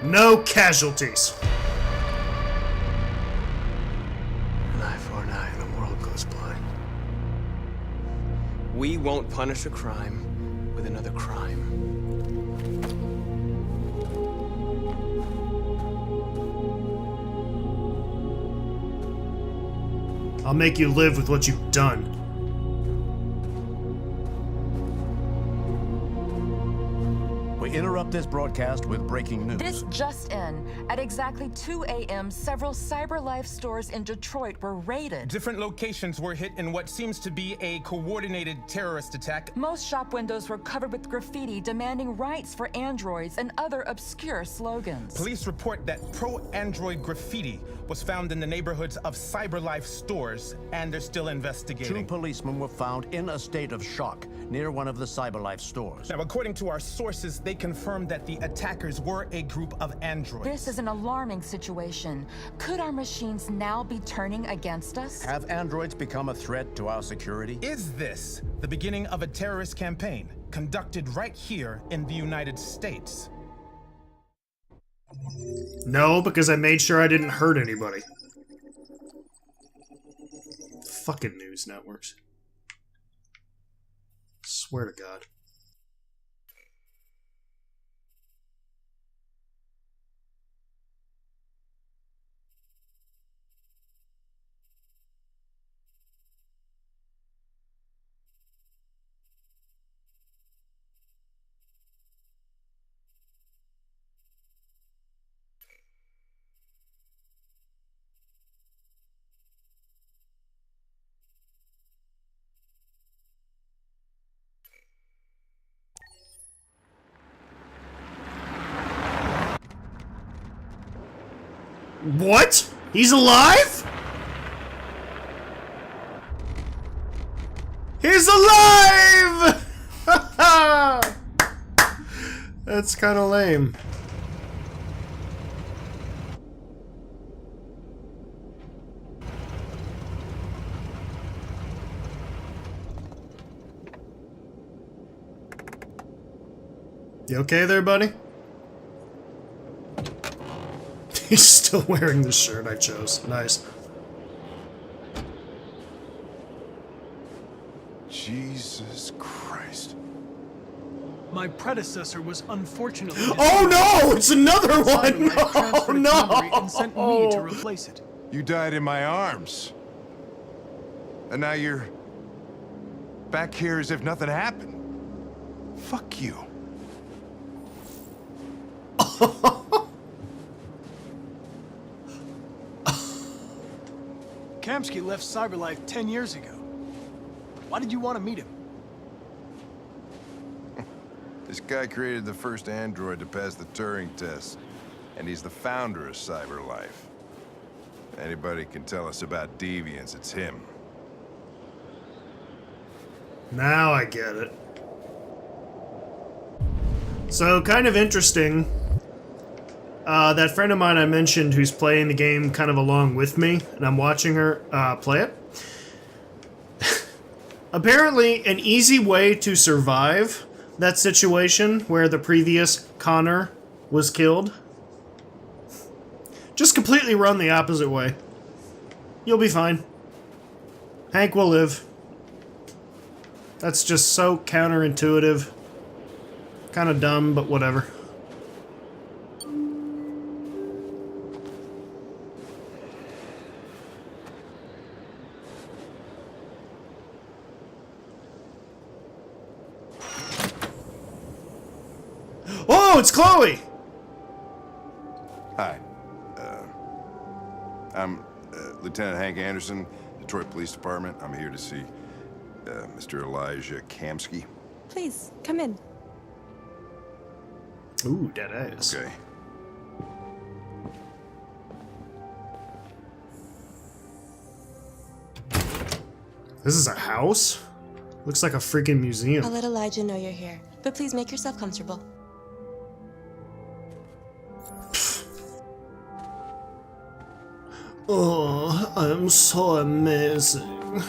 No casualties. An eye for an eye and the world goes blind. We won't punish a crime with another crime. I'll make you live with what you've done. We interrupt this broadcast with breaking news. This just in. At exactly 2 a.m., several CyberLife stores in Detroit were raided. Different locations were hit in what seems to be a coordinated terrorist attack. Most shop windows were covered with graffiti demanding rights for androids and other obscure slogans. Police report that pro-android graffiti was found in the neighborhoods of CyberLife stores, and they're still investigating. 2 policemen were found in a state of shock near one of the CyberLife stores. Now, according to our sources, they confirmed that the attackers were a group of androids. This is an alarming situation. Could our machines now be turning against us? Have androids become a threat to our security? Is this the beginning of a terrorist campaign conducted right here in the United States? No, because I made sure I didn't hurt anybody. Fucking news networks. Swear to God. What? He's alive? He's alive! That's kind of lame. You okay there, buddy? He's still wearing the shirt I chose. Nice. Jesus Christ. My predecessor was unfortunately Oh no! It's another one! CyberLife transferred its memory No! and sent me to replace it. You died in my arms. And now you're back here as if nothing happened. Fuck you. Kamsky left CyberLife 10 years ago. Why did you want to meet him? This guy created the first android to pass the Turing test. And he's the founder of CyberLife. Anybody can tell us about deviants, it's him. Now I get it. So, kind of interesting. That friend of mine I mentioned who's playing the game kind of along with me, and I'm watching her play it. Apparently, an easy way to survive that situation where the previous Connor was killed, just completely run the opposite way. You'll be fine. Hank will live. That's just so counterintuitive. Kind of dumb, but whatever. Oh, it's Chloe! Hi. I'm Lieutenant Hank Anderson, Detroit Police Department. I'm here to see Mr. Elijah Kamsky. Please, come in. Ooh, dead eyes. Okay. This is a house? Looks like a freaking museum. I'll let Elijah know you're here, but please make yourself comfortable. Oh, I'm so amazing.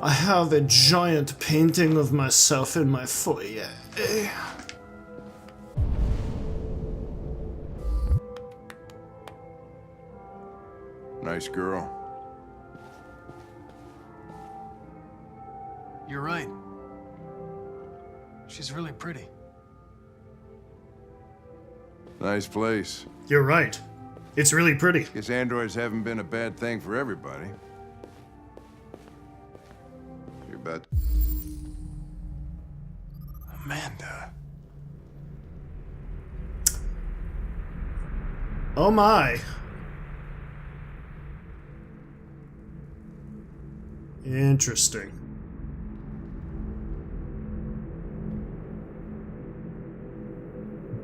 I have a giant painting of myself in my foyer. Nice girl. You're right. She's really pretty. Nice place. You're right. It's really pretty. Guess androids haven't been a bad thing for everybody. You're about... Amanda. Oh my. Interesting.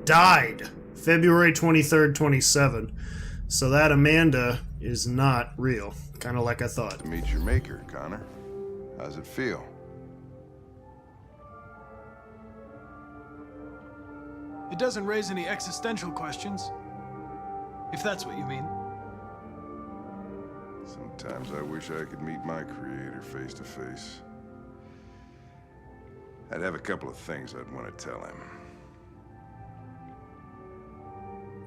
Died February 23rd, 27. So that Amanda is not real. Kind of like I thought. To meet your maker, Connor. How's it feel? It doesn't raise any existential questions. If that's what you mean. Sometimes I wish I could meet my creator face to face. I'd have a couple of things I'd want to tell him.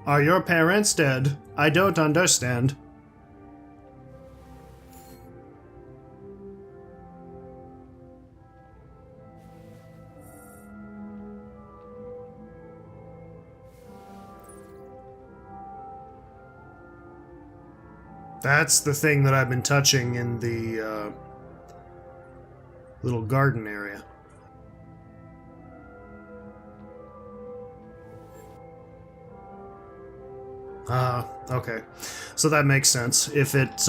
Are your parents dead? I don't understand. That's the thing that I've been touching in the little garden area. Okay. So that makes sense. If it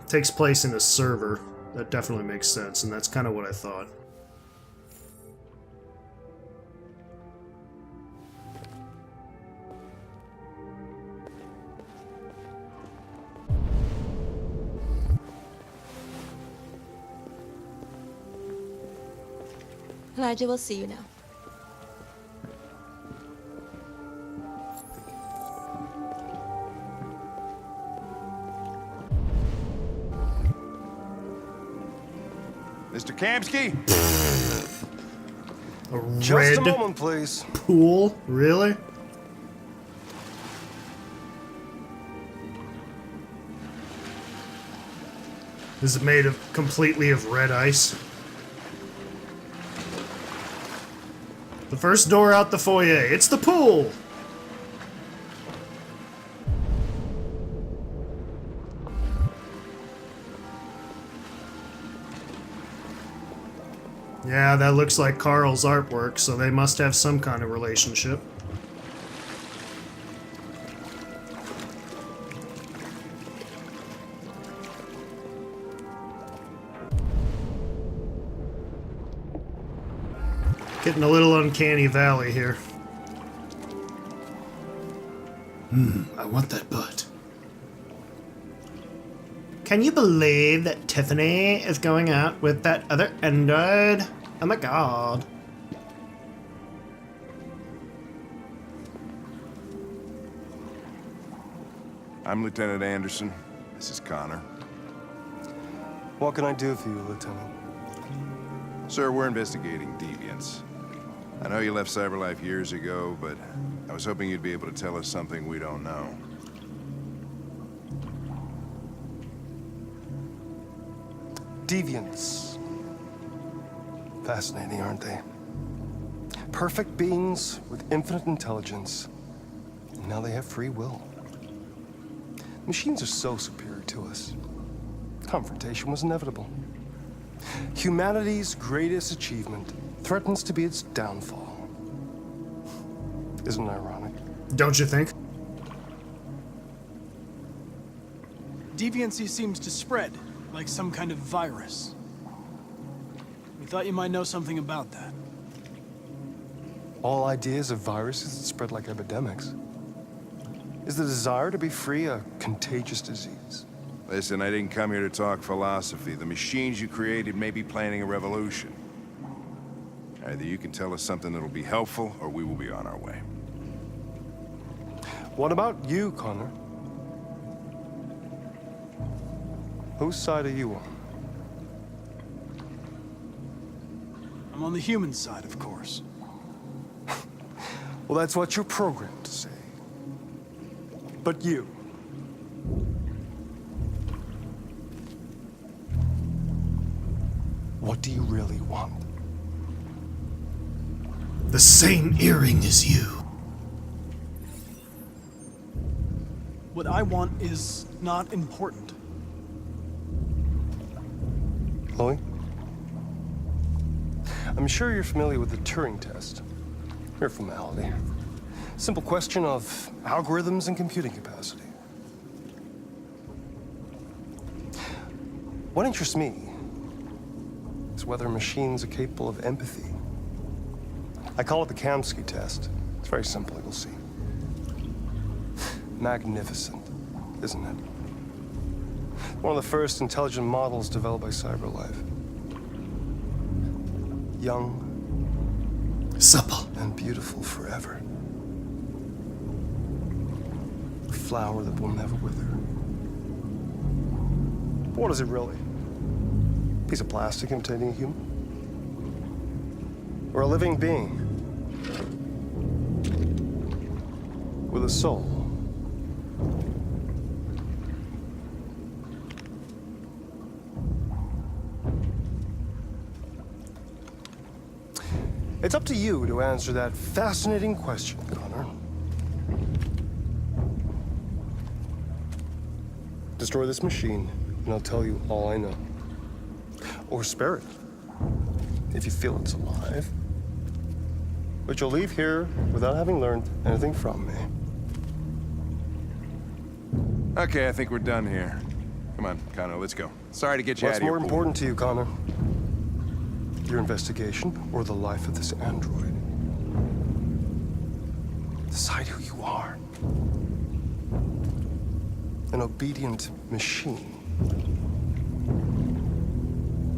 takes place in a server, that definitely makes sense, and that's kind of what I thought. Elijah will see you now. Mr. Kamsky? A Just red a moment, please. pool? Really? Is it made of completely of red ice? The first door out the foyer. It's the pool! Yeah, that looks like Carl's artwork, so they must have some kind of relationship. Getting a little uncanny valley here. I want that butt. Can you believe that Tiffany is going out with that other android? Oh my god. I'm Lieutenant Anderson. This is Connor. What can I do for you, Lieutenant? Sir, we're investigating deviants. I know you left CyberLife years ago, but I was hoping you'd be able to tell us something we don't know. Deviants. Fascinating, aren't they? Perfect beings with infinite intelligence. And now they have free will. Machines are so superior to us. Confrontation was inevitable. Humanity's greatest achievement threatens to be its downfall. Isn't it ironic? Don't you think? Deviancy seems to spread, like some kind of virus. We thought you might know something about that. All ideas of viruses that spread like epidemics. Is the desire to be free a contagious disease? Listen, I didn't come here to talk philosophy. The machines you created may be planning a revolution. Either you can tell us something that'll be helpful, or we will be on our way. What about you, Connor? Whose side are you on? I'm on the human side, of course. Well, that's what you're programmed to say. But you... What do you really want? The same earring as you. What I want is not important. Chloe? I'm sure you're familiar with the Turing test. Mere formality. Simple question of algorithms and computing capacity. What interests me is whether machines are capable of empathy. I call it the Kamsky test. It's very simple, you'll see. Magnificent, isn't it? One of the first intelligent models developed by CyberLife. Young Supple. and beautiful forever. A flower that will never wither. But what is it really? A piece of plastic imitating a human? Or a living being? With a soul? It's up to you to answer that fascinating question, Connor. Destroy this machine, and I'll tell you all I know. Or spare it, if you feel it's alive. But you'll leave here without having learned anything from me. Okay, I think we're done here. Come on, Connor, let's go. Sorry to get you out What's of here. more important to you, Connor? Your investigation or the life of this android? Decide who you are. An obedient machine.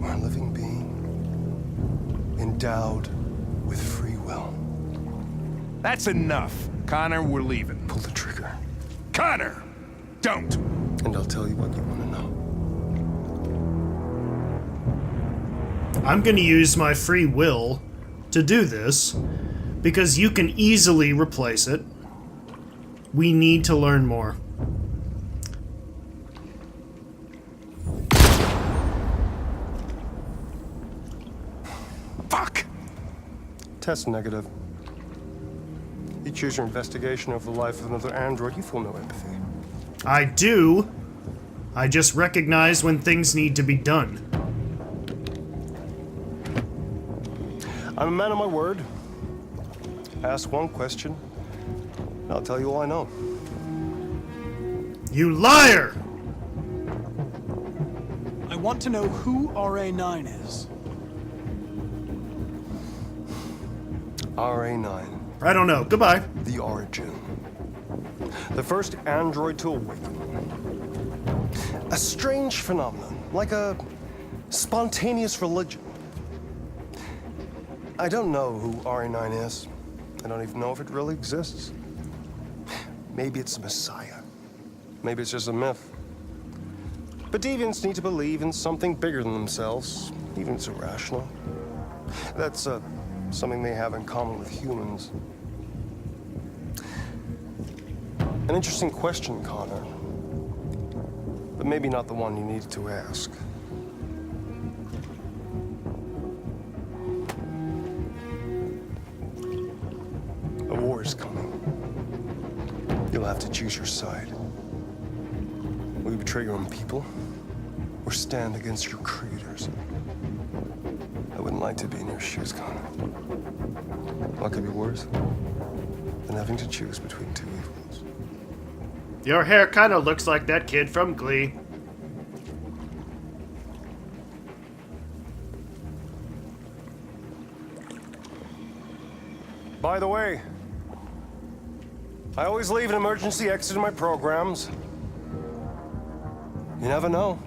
Or a living being endowed with free will. That's enough. Connor, we're leaving. Pull the trigger. Connor! Don't! And I'll tell you what you want to know. I'm going to use my free will to do this, because you can easily replace it. We need to learn more. Fuck! Test negative. You choose your investigation over the life of another android, you feel no empathy. I do. I just recognize when things need to be done. I'm a man of my word. Ask one question, and I'll tell you all I know. You liar! I want to know who RA9 is. RA9, I don't know. Goodbye. the origin. The first android to awaken. A strange phenomenon, like a spontaneous religion. I don't know who RA9 is. I don't even know if it really exists. Maybe it's a messiah. Maybe it's just a myth. But deviants need to believe in something bigger than themselves, even if it's irrational. That's something they have in common with humans. An interesting question, Connor. But maybe not the one you needed to ask. A war is coming. You'll have to choose your side. Will you betray your own people, or stand against your creators? I wouldn't like to be in your shoes, Connor. What could be worse than having to choose between two evils? Your hair kind of looks like that kid from Glee. By the way, I always leave an emergency exit in my programs. You never know.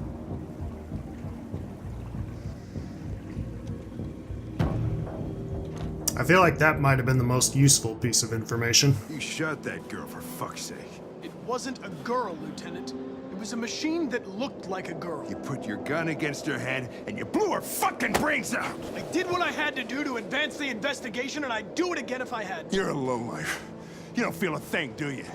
I feel like that might have been the most useful piece of information. You shot that girl, for fuck's sake. It wasn't a girl, Lieutenant. It was a machine that looked like a girl. You put your gun against her head, and you blew her fucking brains out! I did what I had to do to advance the investigation, and I'd do it again if I had to. You're a lowlife. You don't feel a thing, do you?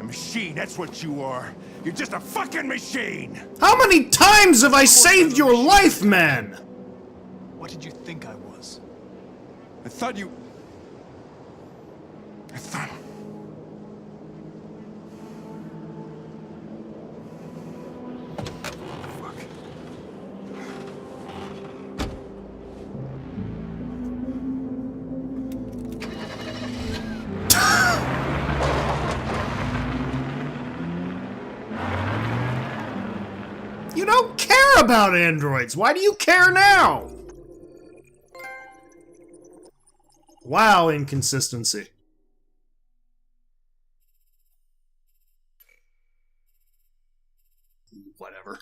A machine, that's what you are. You're just a fucking machine! How many times have I saved your life, man? What did you think I was? I thought you... I thought... Fuck. You don't care about androids. Why do you care now? Wow, inconsistency. Whatever.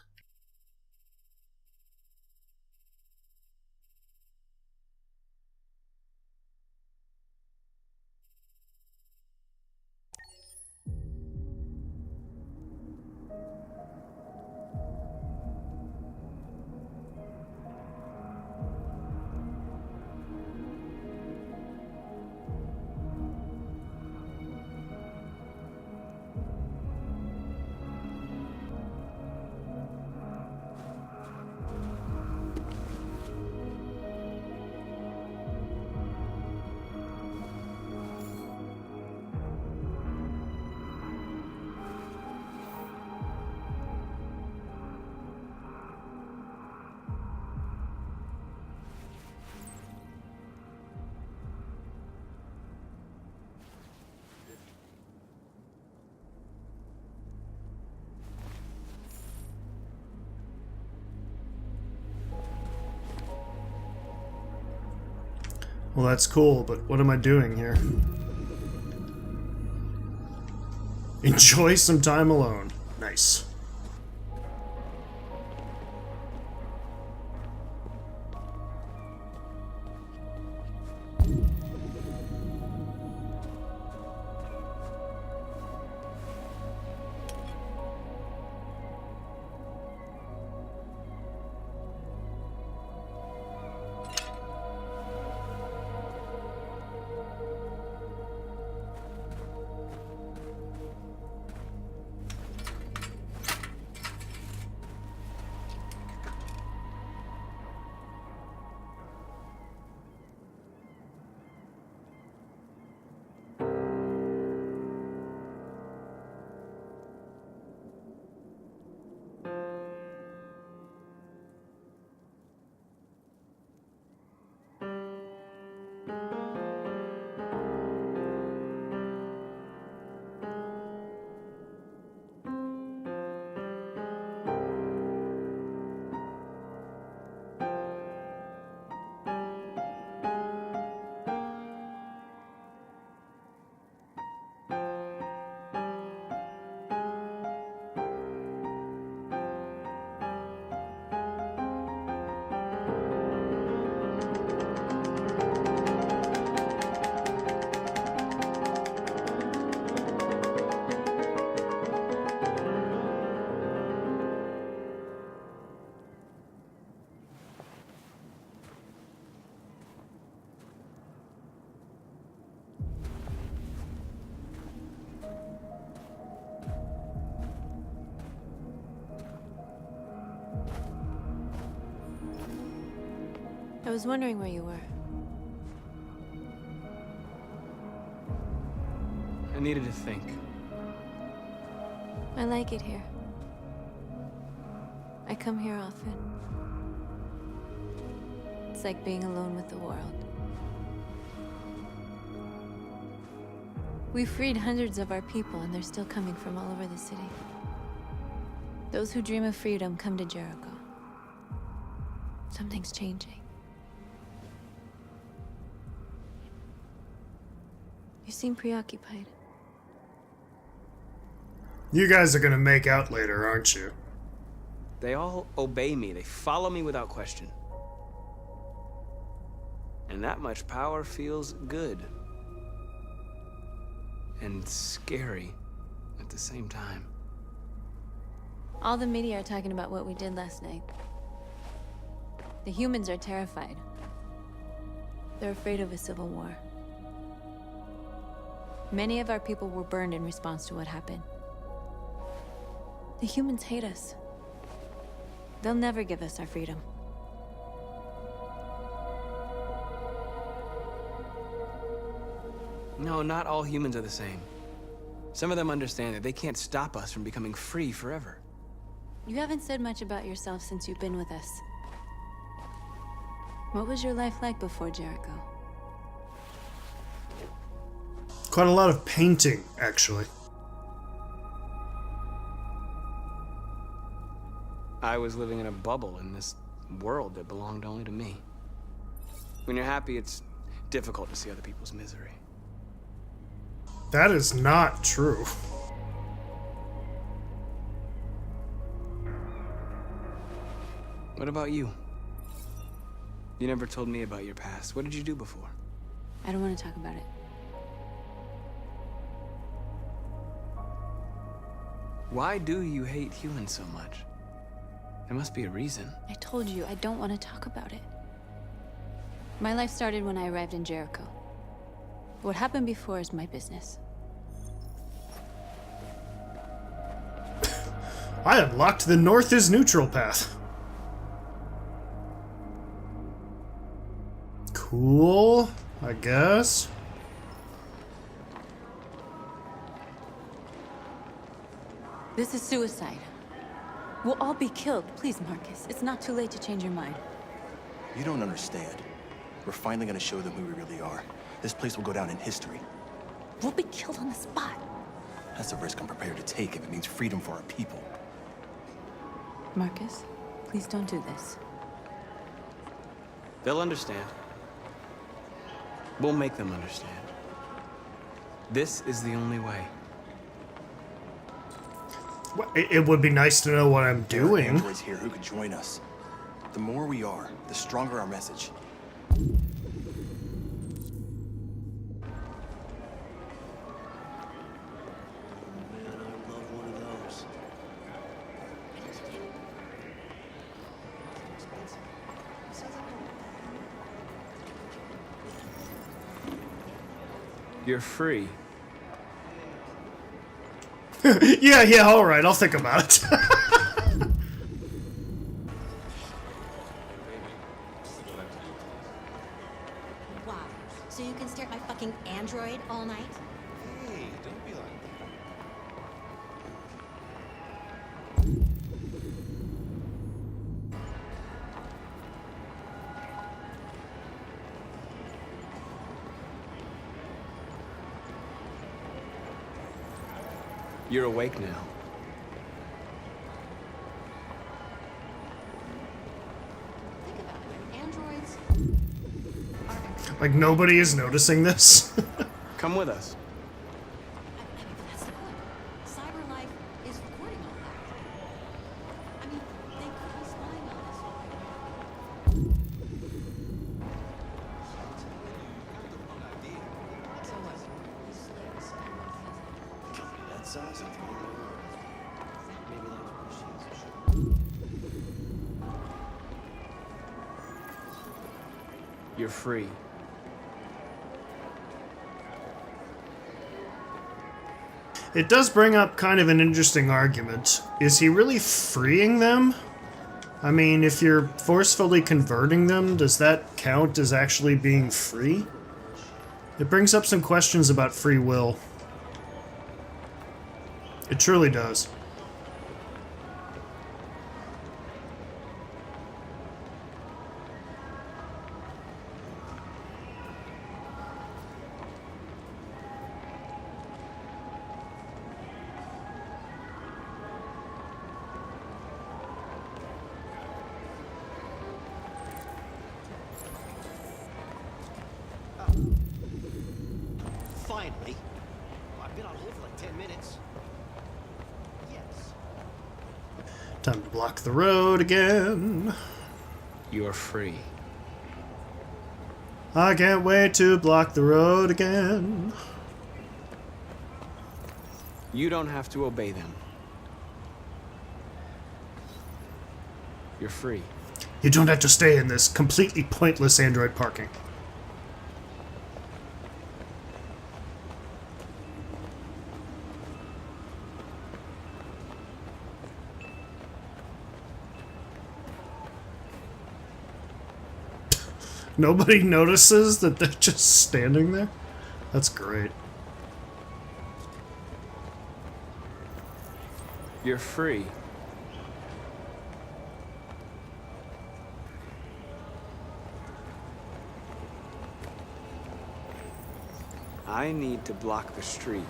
Well, that's cool, but what am I doing here? Enjoy some time alone. Nice. I was wondering where you were. I needed to think. I like it here. I come here often. It's like being alone with the world. We freed hundreds of our people, and they're still coming from all over the city. Those who dream of freedom come to Jericho. Something's changing. You seem preoccupied. You guys are gonna make out later, aren't you? They all obey me. They follow me without question. And that much power feels good. And scary at the same time. All the media are talking about what we did last night. The humans are terrified. They're afraid of a civil war. Many of our people were burned in response to what happened. The humans hate us. They'll never give us our freedom. No, not all humans are the same. Some of them understand that they can't stop us from becoming free forever. You haven't said much about yourself since you've been with us. What was your life like before Jericho? Quite a lot of painting, actually. I was living in a bubble in this world that belonged only to me. When you're happy, it's difficult to see other people's misery. That is not true. What about you? You never told me about your past. What did you do before? I don't want to talk about it. Why do you hate humans so much? There must be a reason. I told you, I don't want to talk about it. My life started when I arrived in Jericho. What happened before is my business. I unlocked the North is neutral path. Cool, I guess. This is suicide. We'll all be killed. Please, Marcus. It's not too late to change your mind. You don't understand. We're finally gonna show them who we really are. This place will go down in history. We'll be killed on the spot. That's a risk I'm prepared to take if it means freedom for our people. Marcus, please don't do this. They'll understand. We'll make them understand. This is the only way. Well, it would be nice to know what I'm There are doing. androids here who could join us. The more we are, the stronger our message. You're free. Yeah, alright, I'll think about it. Wow. So you can stare at my fucking android all night? Hey, don't be like You're awake now. Think about it. Androids are... Like, nobody is noticing this. Come with us. I mean, that's the point. CyberLife is recording all that. I mean, they could be spying on us. So what? These slaves that size. Maybe like machines. You're free. It does bring up kind of an interesting argument. Is he really freeing them? I mean, if you're forcefully converting them, does that count as actually being free? It brings up some questions about free will. It truly does. Finally. I've been on hold for like 10 minutes. Yes. Time to block the road again. You're free. I can't wait to block the road again. You don't have to obey them. You're free. You don't have to stay in this completely pointless android parking. Nobody notices that they're just standing there? That's great. You're free. I need to block the street.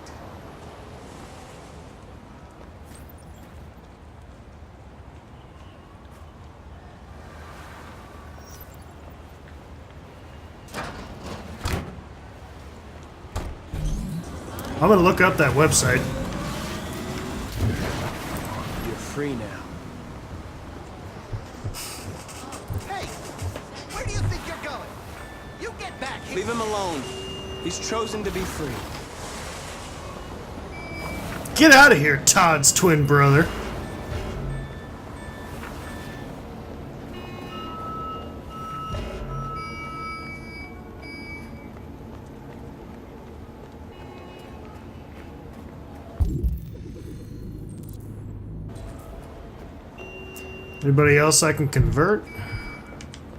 I'm gonna look up that website. You're free now. Hey! Where do you think you're going? You get back here! Leave him alone. He's chosen to be free. Get out of here, Todd's twin brother. Anybody else I can convert?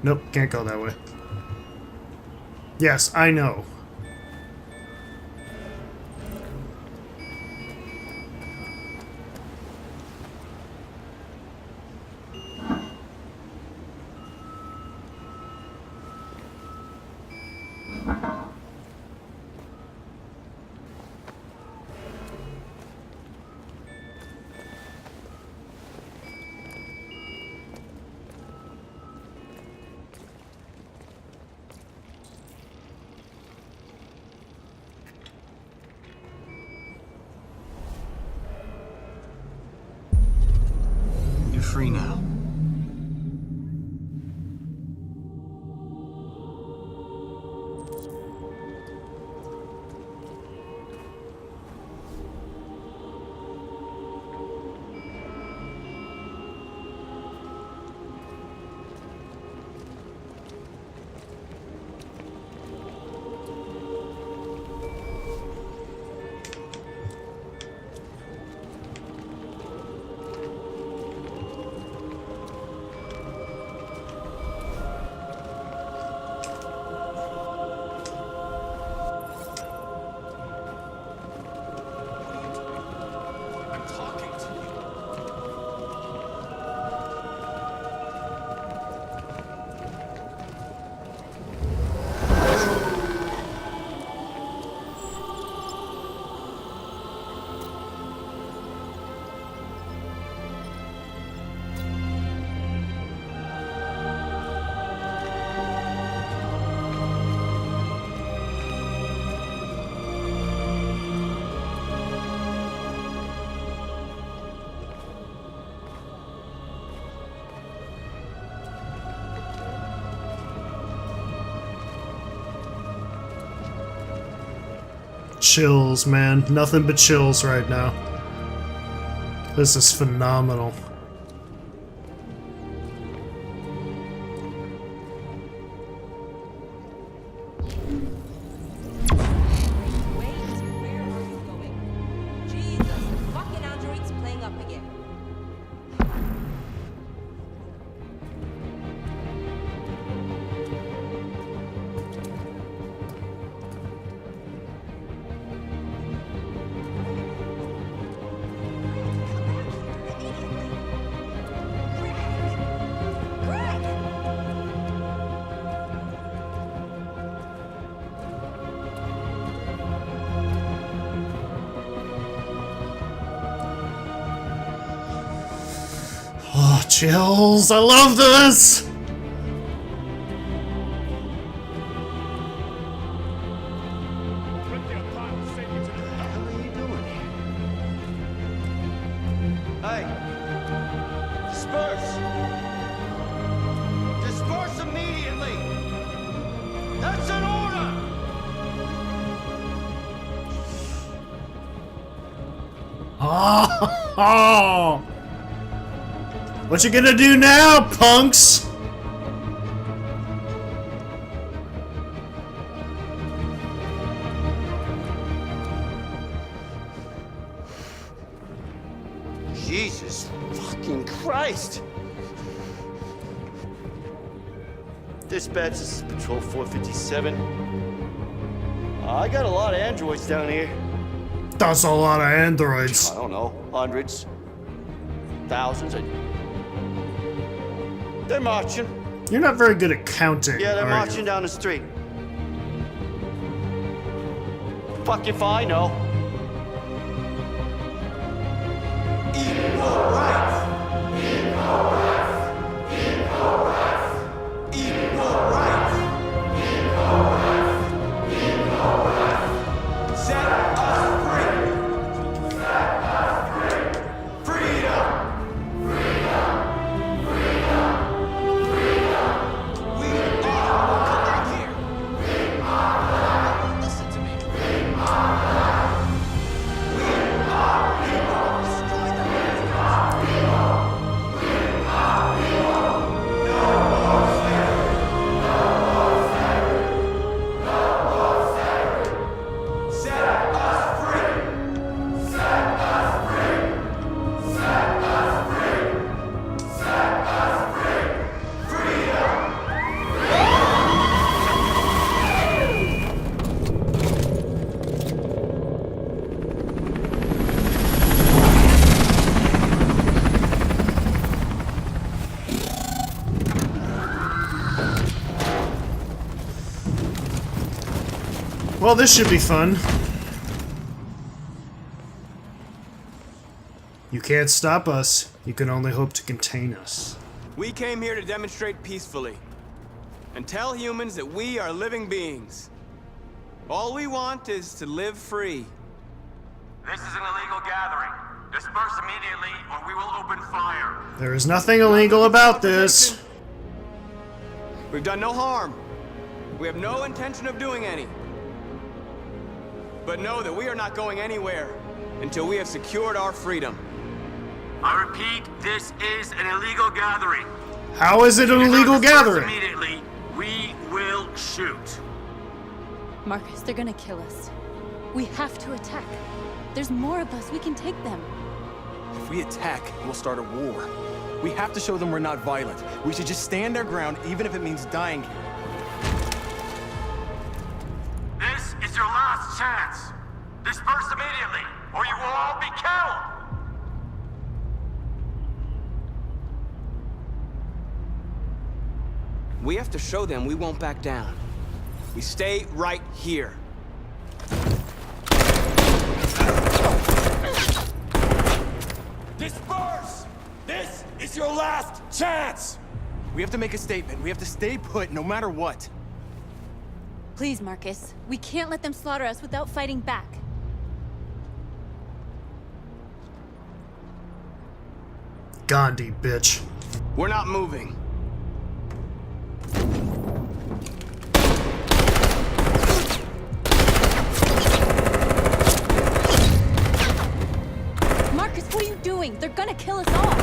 Nope, can't go that way. Yes, I know. You're free now. Chills, man. Nothing but chills right now. This is phenomenal. Oh, chills. I love this. Hey! Disperse! Disperse immediately! That's an order! Oh, what you gonna do now, punks? Jesus fucking Christ! Dispatch, this is Patrol 457. I got a lot of androids down here. That's a lot of androids. I don't know, hundreds, thousands, and they're marching. You're not very good at counting. Yeah, they're are marching you? down the street. Fuck if I know. Equal rights. Equal rights. Equal rights. Equal rights. Equal rights. Equal rights. Set us free. Set us free. Freedom. Freedom. Freedom. Freedom. We are. Come back here. We are. Listen to me. We are. We are people. Destroy them. We are people. No more slavery. No more slavery. No more slavery. Set us free. Set us free. Set us free. Set us free. Freedom. Well, this should be fun. You can't stop us. You can only hope to contain us. We came here to demonstrate peacefully and tell humans that we are living beings. All we want is to live free. This is an illegal gathering. Disperse immediately or we will open fire. There is nothing illegal about this. We've done no harm. We have no intention of doing any. But know that we are not going anywhere until we have secured our freedom. I repeat, this is an illegal gathering. How is it an If you illegal don't disperse gathering? Immediately, we will shoot. Marcus, they're gonna kill us. We have to attack. There's more of us. We can take them. If we attack, we'll start a war. We have to show them we're not violent. We should just stand our ground, even if it means dying here. This is your last chance. Disperse immediately or you will all be killed. We have to show them we won't back down. We stay right here. Disperse! This is your last chance! We have to make a statement. We have to stay put, no matter what. Please, Marcus. We can't let them slaughter us without fighting back. Gandhi, bitch. We're not moving. Marcus, what are you doing? They're gonna kill us all.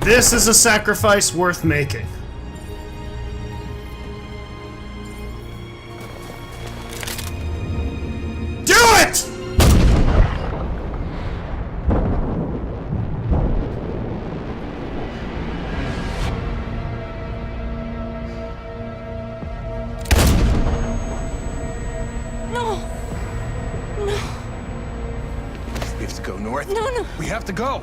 This is a sacrifice worth making. Do it! No! No! We have to go north. No, no! We have to go.